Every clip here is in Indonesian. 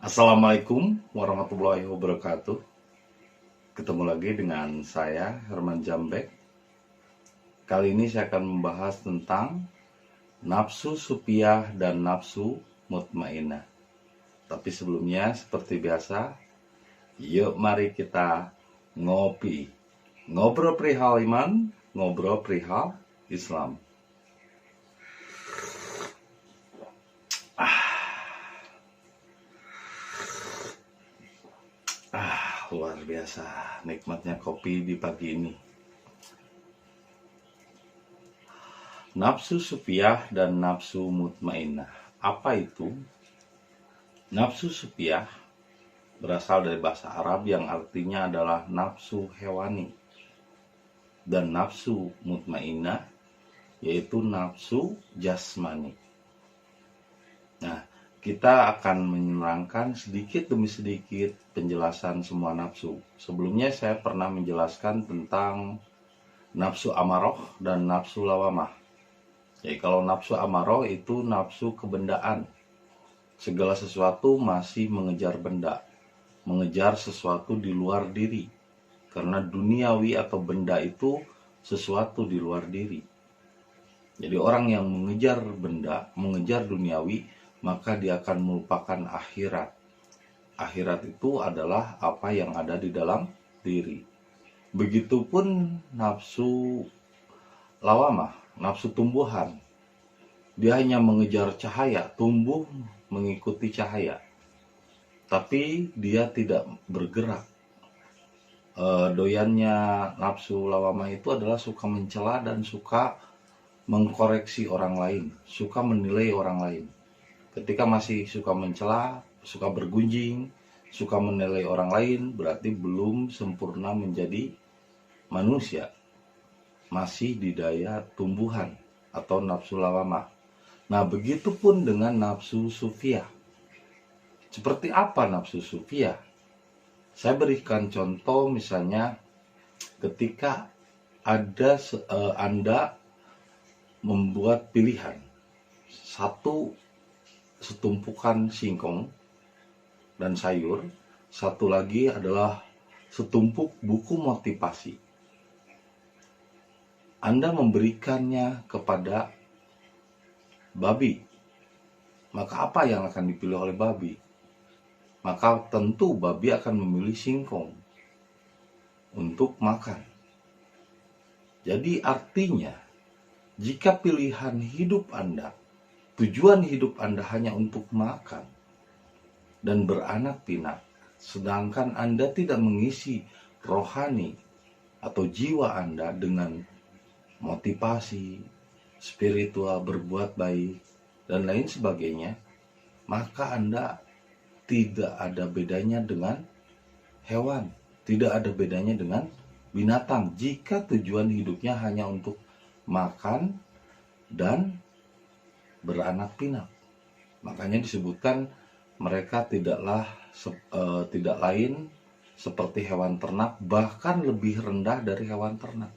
Assalamualaikum warahmatullahi wabarakatuh. Ketemu lagi dengan saya Herman Jambek. Kali ini saya akan membahas tentang nafsu supiah dan nafsu mutmainah. Tapi sebelumnya seperti biasa, yuk mari kita ngopi. Ngobrol perihal iman, ngobrol perihal Islam. Luar biasa nikmatnya kopi di pagi ini. Nafsu supiah dan nafsu mutmainah. Apa itu? Nafsu supiah berasal dari bahasa Arab yang artinya adalah nafsu hewani. Dan nafsu mutmainah yaitu nafsu jasmani. Nah, kita akan menerangkan sedikit demi sedikit penjelasan semua nafsu. Sebelumnya saya pernah menjelaskan tentang nafsu amaroh dan nafsu lawamah. Jadi kalau nafsu amaroh itu nafsu kebendaan. Segala sesuatu masih mengejar benda, mengejar sesuatu di luar diri. Karena duniawi atau benda itu sesuatu di luar diri. Jadi orang yang mengejar benda, mengejar duniawi, maka dia akan melupakan akhirat. Akhirat itu adalah apa yang ada di dalam diri. Begitupun nafsu lawamah, nafsu tumbuhan. Dia hanya mengejar cahaya, tumbuh mengikuti cahaya. Tapi dia tidak bergerak. Doyannya nafsu lawamah itu adalah suka mencela dan suka mengkoreksi orang lain, suka menilai orang lain. Ketika masih suka mencela, suka bergunjing, suka menilai orang lain, berarti belum sempurna menjadi manusia. Masih di daya tumbuhan atau nafsu lawamah. Nah, begitupun dengan nafsu sufiah. Seperti apa nafsu sufiah? Saya berikan contoh misalnya ketika Anda membuat pilihan. Satu, setumpukan singkong dan sayur. Satu lagi adalah setumpuk buku motivasi. Anda memberikannya kepada babi. Maka apa yang akan dipilih oleh babi? Maka tentu babi akan memilih singkong untuk makan. Jadi artinya, jika pilihan hidup Anda, tujuan hidup Anda hanya untuk makan dan beranak pinak, sedangkan Anda tidak mengisi rohani atau jiwa Anda dengan motivasi, spiritual, berbuat baik, dan lain sebagainya, maka Anda tidak ada bedanya dengan hewan, tidak ada bedanya dengan binatang jika tujuan hidupnya hanya untuk makan dan beranak pinak. Makanya disebutkan mereka tidak lain seperti hewan ternak, bahkan lebih rendah dari hewan ternak.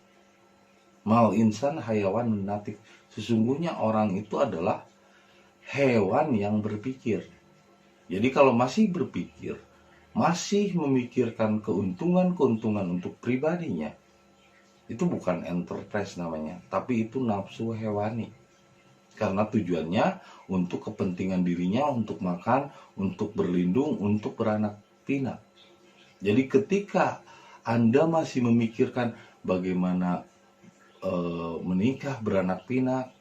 Mal insan hayawan natif. Sesungguhnya orang itu adalah hewan yang berpikir. Jadi kalau masih berpikir, masih memikirkan keuntungan-keuntungan untuk pribadinya, itu bukan enterprise namanya, tapi itu nafsu hewani. Karena tujuannya untuk kepentingan dirinya, untuk makan, untuk berlindung, untuk beranak pinak. Jadi ketika Anda masih memikirkan bagaimana menikah, beranak pinak,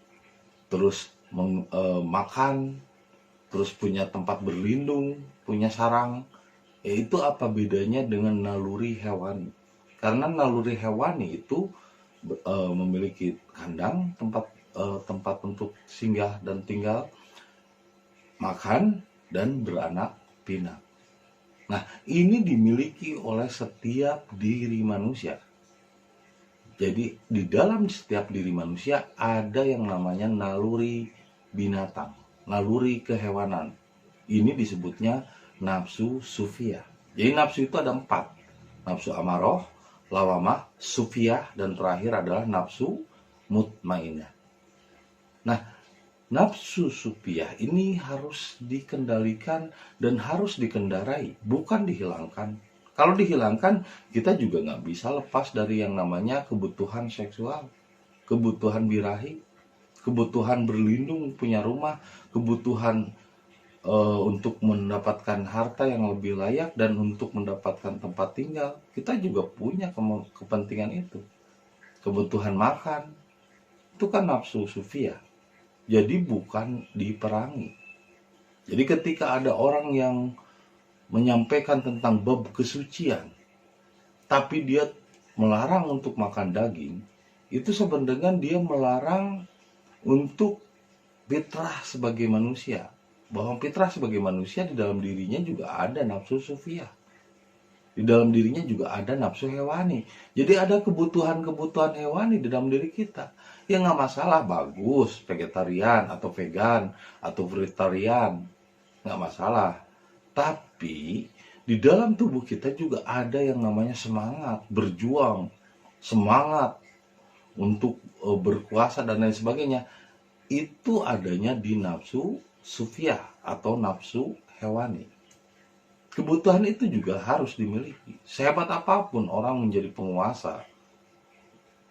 terus makan, terus punya tempat berlindung, punya sarang, itu apa bedanya dengan naluri hewani? Karena naluri hewani itu memiliki kandang, tempat untuk singgah dan tinggal, makan, dan beranak pinak. Nah, ini dimiliki oleh setiap diri manusia. Jadi, di dalam setiap diri manusia ada yang namanya naluri binatang, naluri kehewanan. Ini disebutnya nafsu sufiah. Jadi, nafsu itu ada 4. Nafsu amaroh, lawamah, sufiah, dan terakhir adalah nafsu mutmainah. Nah, nafsu supiah ini harus dikendalikan dan harus dikendarai, bukan dihilangkan. Kalau dihilangkan, kita juga nggak bisa lepas dari yang namanya kebutuhan seksual, kebutuhan birahi, kebutuhan berlindung, punya rumah, kebutuhan untuk mendapatkan harta yang lebih layak dan untuk mendapatkan tempat tinggal. Kita juga punya kepentingan itu. Kebutuhan makan, itu kan nafsu sufiah. Jadi bukan diperangi. Jadi ketika ada orang yang menyampaikan tentang bab kesucian, tapi dia melarang untuk makan daging, itu sebenarnya dia melarang untuk fitrah sebagai manusia. Bahwa fitrah sebagai manusia di dalam dirinya juga ada nafsu sufiah. Di dalam dirinya juga ada nafsu hewani. Jadi ada kebutuhan-kebutuhan hewani di dalam diri kita. Ya nggak masalah, bagus, vegetarian atau vegan atau fruitarian. Nggak masalah. Tapi di dalam tubuh kita juga ada yang namanya semangat, berjuang, semangat untuk berkuasa dan lain sebagainya. Itu adanya di nafsu sufiah atau nafsu hewani. Kebutuhan itu juga harus dimiliki. Sehebat apapun orang menjadi penguasa,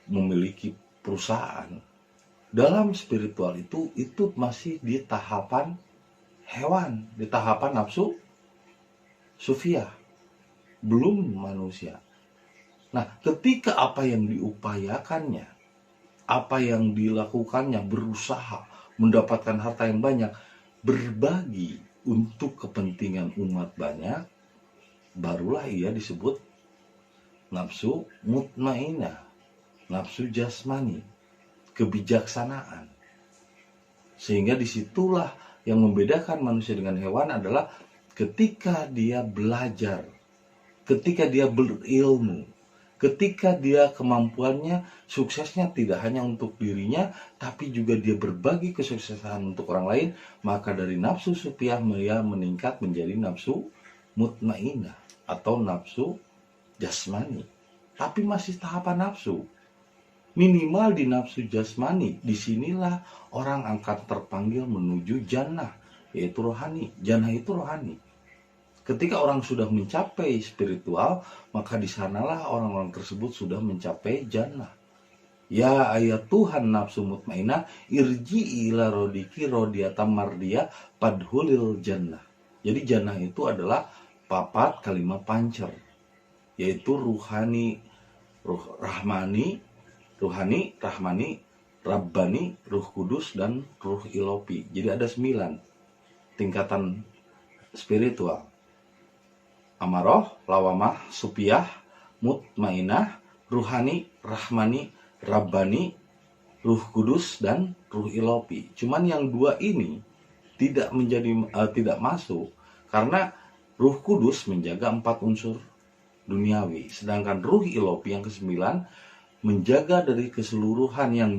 memiliki perusahaan, dalam spiritual itu masih di tahapan hewan, di tahapan nafsu sufiah, belum manusia. Nah, ketika apa yang diupayakannya, apa yang dilakukannya, berusaha mendapatkan harta yang banyak, berbagi untuk kepentingan umat banyak, barulah ia disebut nafsu mutmainah, nafsu jasmani, kebijaksanaan. Sehingga disitulah yang membedakan manusia dengan hewan adalah ketika dia belajar, ketika dia berilmu, ketika dia kemampuannya, suksesnya tidak hanya untuk dirinya, tapi juga dia berbagi kesuksesan untuk orang lain, maka dari nafsu supiah dia meningkat menjadi nafsu mutmainah atau nafsu jasmani. Tapi masih tahapan nafsu. Minimal di nafsu jasmani, disinilah orang akan terpanggil menuju jannah, yaitu rohani. Jannah itu rohani. Ketika orang sudah mencapai spiritual, maka di sanalah orang-orang tersebut sudah mencapai jannah. Ya ayat Tuhan nafsu mutmainah, irji ila rodiki rodiyata mardia padhulil jannah. Jadi jannah itu adalah papat kalimat pancer, yaitu ruhani, rahmani, rabbani, ruh kudus, dan ruh ilopi. Jadi ada 9 tingkatan spiritual. Amaroh, lawamah, supiah, mutmainah, ruhani, rahmani, rabbani, ruh kudus, dan ruh ilopi. Cuman yang 2 ini tidak masuk karena ruh kudus menjaga 4 unsur duniawi, sedangkan ruh ilopi yang ke-9 menjaga dari keseluruhan yang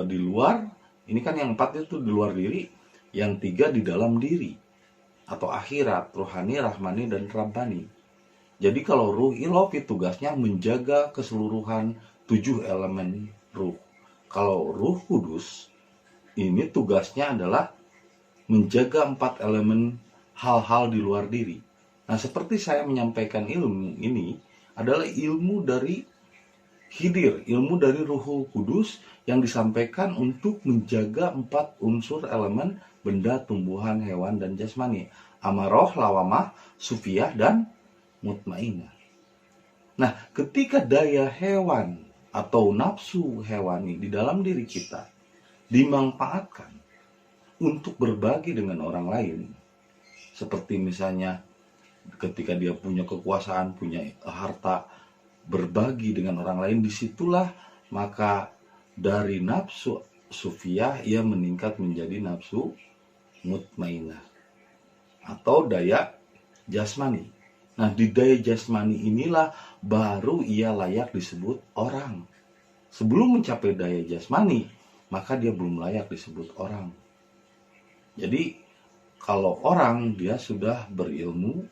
di luar. Ini kan yang 4 itu di luar diri, yang 3 di dalam diri atau akhirat, rohani, rahmani, dan rabbani. Jadi kalau ruh ilofi tugasnya menjaga keseluruhan 7 elemen ruh. Kalau ruh kudus ini tugasnya adalah menjaga 4 elemen hal-hal di luar diri. Nah, seperti saya menyampaikan ilmu ini adalah ilmu dari Khidir, ilmu dari Ruhul Kudus yang disampaikan untuk menjaga 4 unsur elemen benda, tumbuhan, hewan, dan jasmani. Amaroh, lawamah, sufiah, dan mutmainah. Nah, ketika daya hewan atau nafsu hewani di dalam diri kita dimanfaatkan untuk berbagi dengan orang lain, seperti misalnya ketika dia punya kekuasaan, punya harta, berbagi dengan orang lain, disitulah maka dari nafsu sufiah ia meningkat menjadi nafsu mutmainah atau daya jasmani. Nah, di daya jasmani inilah baru ia layak disebut orang. Sebelum mencapai daya jasmani, maka dia belum layak disebut orang. Jadi kalau orang, dia sudah berilmu,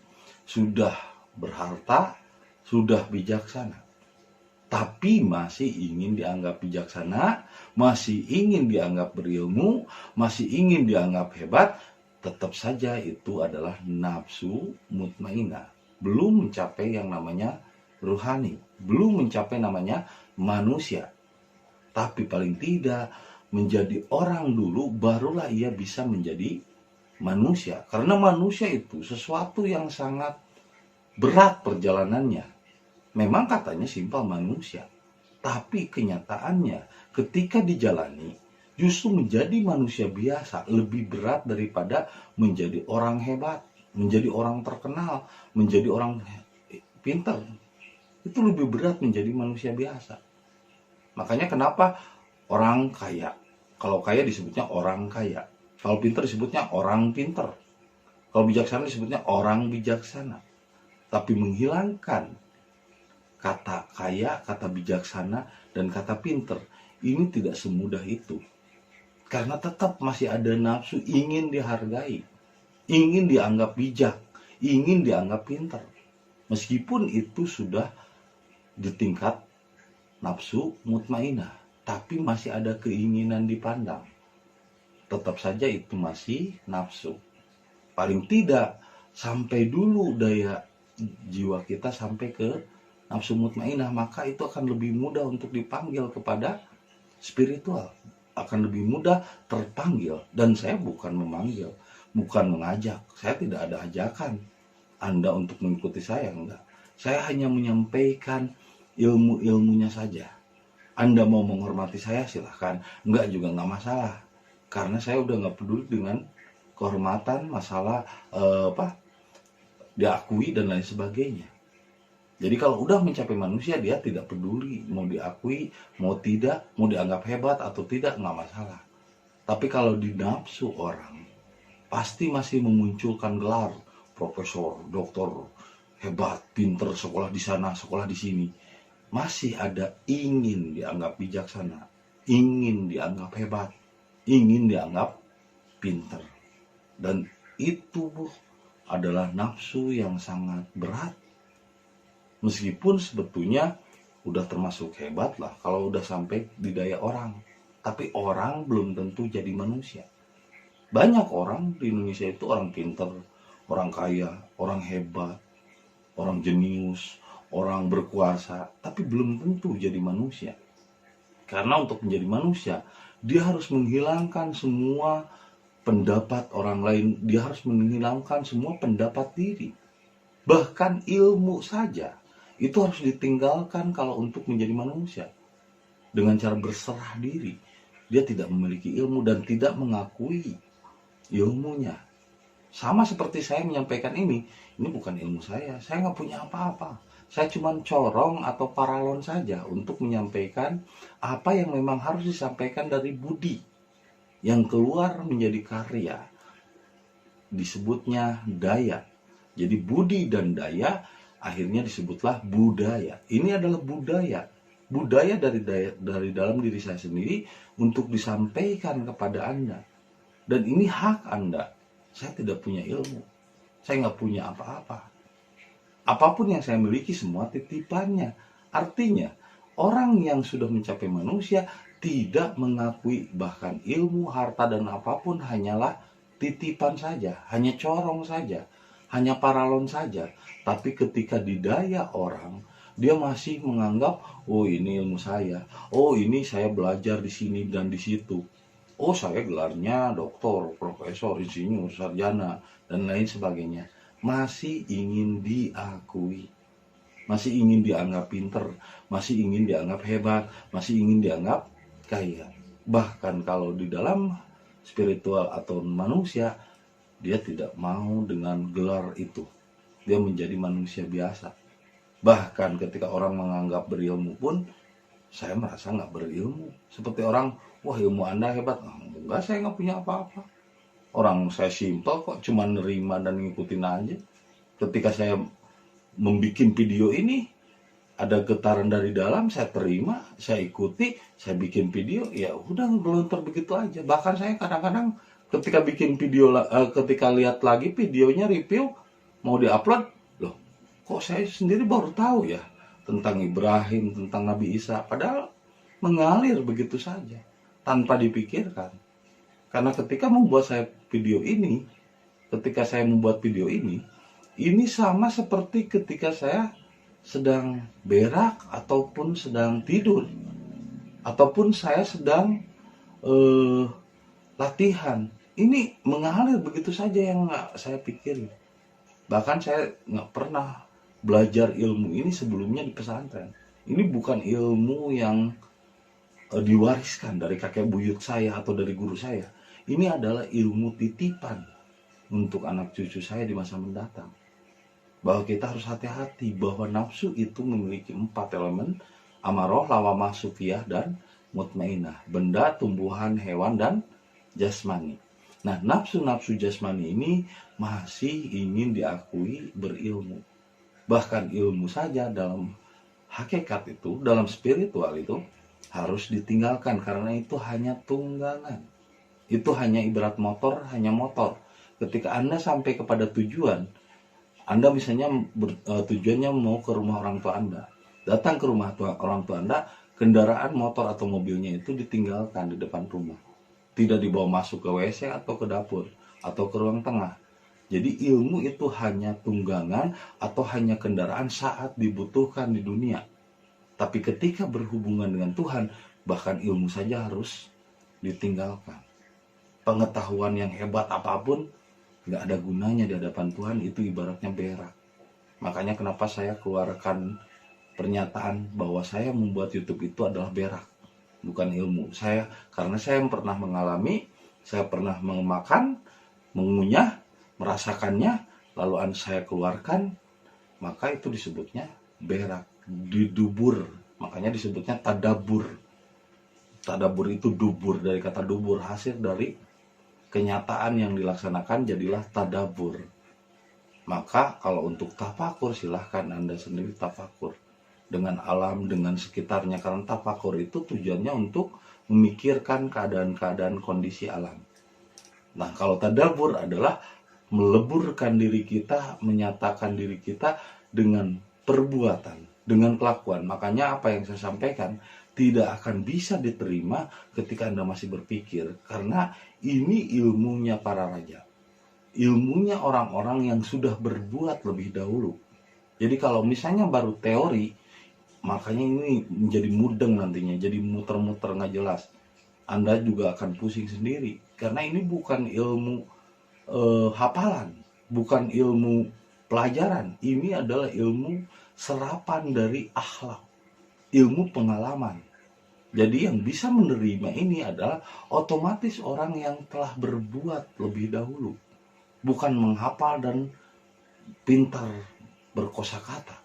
sudah berharta, sudah bijaksana. tapi masih ingin dianggap bijaksana, masih ingin dianggap berilmu, masih ingin dianggap hebat, tetap saja itu adalah nafsu mutmainah. Belum mencapai yang namanya ruhani, belum mencapai namanya manusia. Tapi paling tidak menjadi orang dulu, barulah ia bisa menjadi manusia. Karena manusia itu sesuatu yang sangat berat perjalanannya. Memang katanya simpel manusia, tapi kenyataannya ketika dijalani justru menjadi manusia biasa lebih berat daripada menjadi orang hebat, menjadi orang terkenal, menjadi orang pintar. Itu lebih berat menjadi manusia biasa. Makanya kenapa orang kaya, kalau kaya disebutnya orang kaya, kalau pintar disebutnya orang pintar, kalau bijaksana disebutnya orang bijaksana. Tapi menghilangkan kata kaya, kata bijaksana, dan kata pinter, ini tidak semudah itu. Karena tetap masih ada nafsu ingin dihargai, ingin dianggap bijak, ingin dianggap pinter. Meskipun itu sudah di tingkat nafsu mutmainah, tapi masih ada keinginan dipandang. Tetap saja itu masih nafsu. Paling tidak sampai dulu daya jiwa kita sampai ke nafsu mutmainah, maka itu akan lebih mudah untuk dipanggil kepada spiritual, akan lebih mudah terpanggil. Dan saya bukan memanggil, bukan mengajak, saya tidak ada ajakan Anda untuk mengikuti saya, enggak. Saya hanya menyampaikan ilmu-ilmunya saja. Anda mau menghormati saya silahkan, enggak juga enggak masalah, karena saya udah enggak peduli dengan kehormatan, masalah diakui dan lain sebagainya. Jadi kalau udah mencapai manusia, dia tidak peduli mau diakui, mau tidak, mau dianggap hebat atau tidak, nggak masalah. Tapi kalau di nafsu orang, pasti masih memunculkan gelar profesor, doktor, hebat, pinter, sekolah di sana, sekolah di sini. Masih ada ingin dianggap bijaksana, ingin dianggap hebat, ingin dianggap pinter. Dan itu adalah nafsu yang sangat berat. Meskipun sebetulnya udah termasuk hebat lah kalau udah sampai di daya orang. Tapi orang belum tentu jadi manusia. Banyak orang di Indonesia itu orang pinter, orang kaya, orang hebat, orang jenius, orang berkuasa, tapi belum tentu jadi manusia. Karena untuk menjadi manusia, dia harus menghilangkan semua pendapat orang lain, dia harus menghilangkan semua pendapat diri. Bahkan ilmu saja itu harus ditinggalkan kalau untuk menjadi manusia. Dengan cara berserah diri, dia tidak memiliki ilmu dan tidak mengakui ilmunya. Sama seperti saya menyampaikan ini bukan ilmu saya nggak punya apa-apa. Saya cuma corong atau paralon saja untuk menyampaikan apa yang memang harus disampaikan dari budi yang keluar menjadi karya. Disebutnya daya. Jadi budi dan daya akhirnya disebutlah budaya. Ini adalah budaya. Budaya dari dalam diri saya sendiri untuk disampaikan kepada Anda. Dan ini hak Anda. Saya tidak punya ilmu. Saya nggak punya apa-apa. Apapun yang saya miliki semua titipannya. Artinya, orang yang sudah mencapai manusia tidak mengakui bahkan ilmu, harta, dan apapun hanyalah titipan saja, hanya corong saja, hanya paralon saja. Tapi ketika didaya orang, dia masih menganggap, oh ini ilmu saya, oh ini saya belajar di sini dan di situ, oh saya gelarnya doktor, profesor, insinyur, sarjana, dan lain sebagainya. Masih ingin diakui, masih ingin dianggap pinter, masih ingin dianggap hebat, masih ingin dianggap kaya. Bahkan kalau di dalam spiritual atau manusia, dia tidak mau dengan gelar itu. Dia menjadi manusia biasa. Bahkan ketika orang menganggap berilmu pun, saya merasa nggak berilmu. Seperti orang, wah ilmu Anda hebat. Enggak, saya nggak punya apa-apa. Orang saya simpel kok, cuma nerima dan ngikutin aja. Ketika saya membuat video ini, ada getaran dari dalam, saya terima, saya ikuti, saya bikin video, ya udah gelontor begitu aja. Bahkan saya kadang-kadang ketika bikin video, ketika lihat lagi videonya review mau diupload, loh kok saya sendiri baru tahu ya, tentang Ibrahim, tentang Nabi Isa, padahal mengalir begitu saja tanpa dipikirkan. Karena ketika saya membuat video ini sama seperti ketika saya sedang berak ataupun sedang tidur, ataupun saya sedang latihan. Ini mengalir begitu saja yang nggak saya pikirin. Bahkan saya nggak pernah belajar ilmu ini sebelumnya di pesantren. Ini bukan ilmu yang diwariskan dari kakek buyut saya atau dari guru saya. Ini adalah ilmu titipan untuk anak cucu saya di masa mendatang. Bahwa kita harus hati-hati bahwa nafsu itu memiliki 4 elemen: amaroh, lawamah, sufiyah, dan mutmainah. Benda, tumbuhan, hewan, dan jasmani. Nah, nafsu-nafsu jasmani ini masih ingin diakui berilmu. Bahkan ilmu saja dalam hakikat itu, dalam spiritual itu harus ditinggalkan karena itu hanya tunggangan. Itu hanya ibarat motor, hanya motor. Ketika Anda sampai kepada tujuan, Anda misalnya tujuannya mau ke rumah orang tua Anda. Datang ke rumah orang tua Anda, kendaraan motor atau mobilnya itu ditinggalkan di depan rumah. Tidak dibawa masuk ke WC atau ke dapur atau ke ruang tengah. Jadi ilmu itu hanya tunggangan atau hanya kendaraan saat dibutuhkan di dunia. Tapi ketika berhubungan dengan Tuhan, bahkan ilmu saja harus ditinggalkan. Pengetahuan yang hebat apapun, nggak ada gunanya di hadapan Tuhan, itu ibaratnya berak. Makanya kenapa saya keluarkan pernyataan bahwa saya membuat YouTube itu adalah berak, bukan ilmu. Karena saya pernah mengalami, saya pernah memakan, mengunyah, merasakannya, lalu saya keluarkan, maka itu disebutnya berak, didubur. Makanya disebutnya tadabur. Tadabur itu dubur, dari kata dubur, hasil dari kenyataan yang dilaksanakan jadilah tadabur. Maka kalau untuk tafakur, silahkan Anda sendiri tafakur dengan alam, dengan sekitarnya. Karena tafakur itu tujuannya untuk memikirkan keadaan-keadaan kondisi alam. Nah, kalau tadabur adalah meleburkan diri kita, menyatakan diri kita dengan perbuatan, dengan kelakuan. Makanya apa yang saya sampaikan tidak akan bisa diterima ketika Anda masih berpikir, karena ini ilmunya para raja, ilmunya orang-orang yang sudah berbuat lebih dahulu. Jadi kalau misalnya baru teori, makanya ini menjadi mudeng nantinya, jadi muter-muter nggak jelas. Anda juga akan pusing sendiri, karena ini bukan ilmu hafalan, bukan ilmu pelajaran. Ini adalah ilmu serapan dari akhlak, ilmu pengalaman. Jadi yang bisa menerima ini adalah otomatis orang yang telah berbuat lebih dahulu, bukan menghafal dan pintar berkosakata.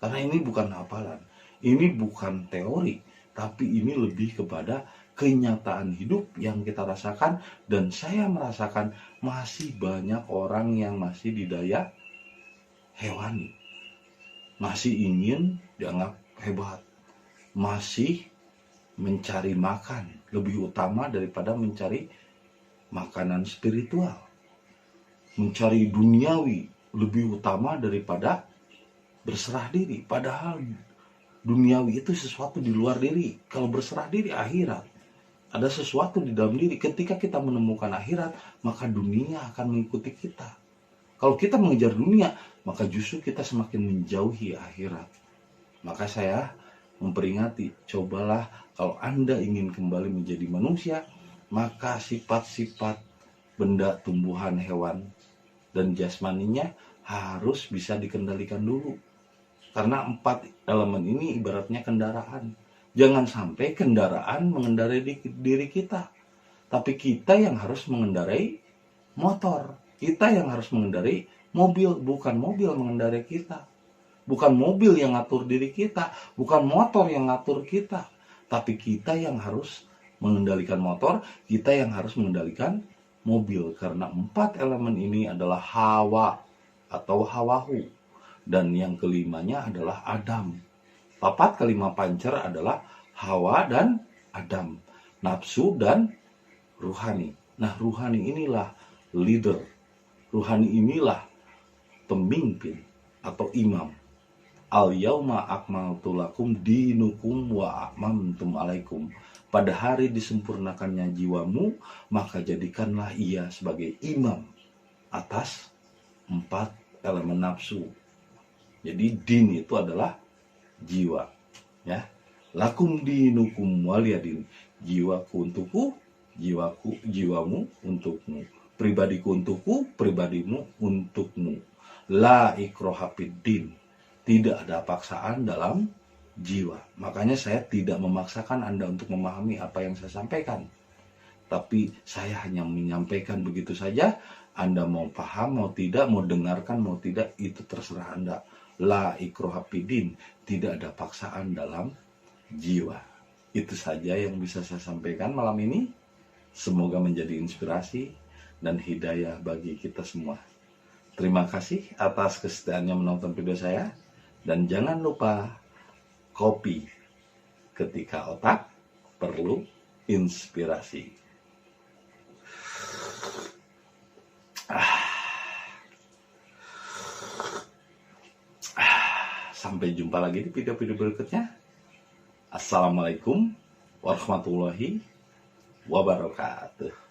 Karena ini bukan hafalan, ini bukan teori, tapi ini lebih kepada kenyataan hidup yang kita rasakan. Dan saya merasakan masih banyak orang yang masih didaya hewani, masih ingin dianggap hebat, masih mencari makan lebih utama daripada mencari makanan spiritual, mencari duniawi lebih utama daripada berserah diri. Padahal duniawi itu sesuatu di luar diri. Kalau berserah diri akhirat, ada sesuatu di dalam diri. Ketika kita menemukan akhirat, maka dunia akan mengikuti kita. Kalau kita mengejar dunia, maka justru kita semakin menjauhi akhirat. Maka saya memperingati, cobalah kalau Anda ingin kembali menjadi manusia, maka sifat-sifat benda, tumbuhan, hewan, dan jasmaninya harus bisa dikendalikan dulu. Karena 4 elemen ini ibaratnya kendaraan. Jangan sampai kendaraan mengendarai diri kita, tapi kita yang harus mengendarai motor. Kita yang harus mengendarai mobil, bukan mobil mengendarai kita. Bukan mobil yang ngatur diri kita, bukan motor yang ngatur kita, tapi kita yang harus mengendalikan motor, kita yang harus mengendalikan mobil. Karena 4 elemen ini adalah hawa atau hawahu, dan yang kelimanya adalah Adam. Papat kelima pancer adalah Hawa dan Adam, nafsu dan ruhani. Nah, ruhani inilah leader, ruhani inilah pemimpin atau imam. Al yauma akmaltu lakum dinukum wa atmamtum alaikum. Pada hari disempurnakannya jiwamu, maka jadikanlah ia sebagai imam atas 4 elemen nafsu. Jadi din itu adalah jiwa, ya. Lakum dinukum waliyadin. Jiwaku untukku, jiwamu untukmu. Pribadiku untukku, pribadimu untukmu. La ikroha fid din. Tidak ada paksaan dalam jiwa. Makanya saya tidak memaksakan Anda untuk memahami apa yang saya sampaikan. Tapi saya hanya menyampaikan begitu saja. Anda mau paham, mau tidak, mau dengarkan, mau tidak, itu terserah Anda. La ikroha fid din. Tidak ada paksaan dalam jiwa. Itu saja yang bisa saya sampaikan malam ini. Semoga menjadi inspirasi dan hidayah bagi kita semua. Terima kasih atas kesetiaannya menonton video saya. Dan jangan lupa kopi ketika otak perlu inspirasi. Sampai jumpa lagi di video-video berikutnya. Assalamualaikum warahmatullahi wabarakatuh.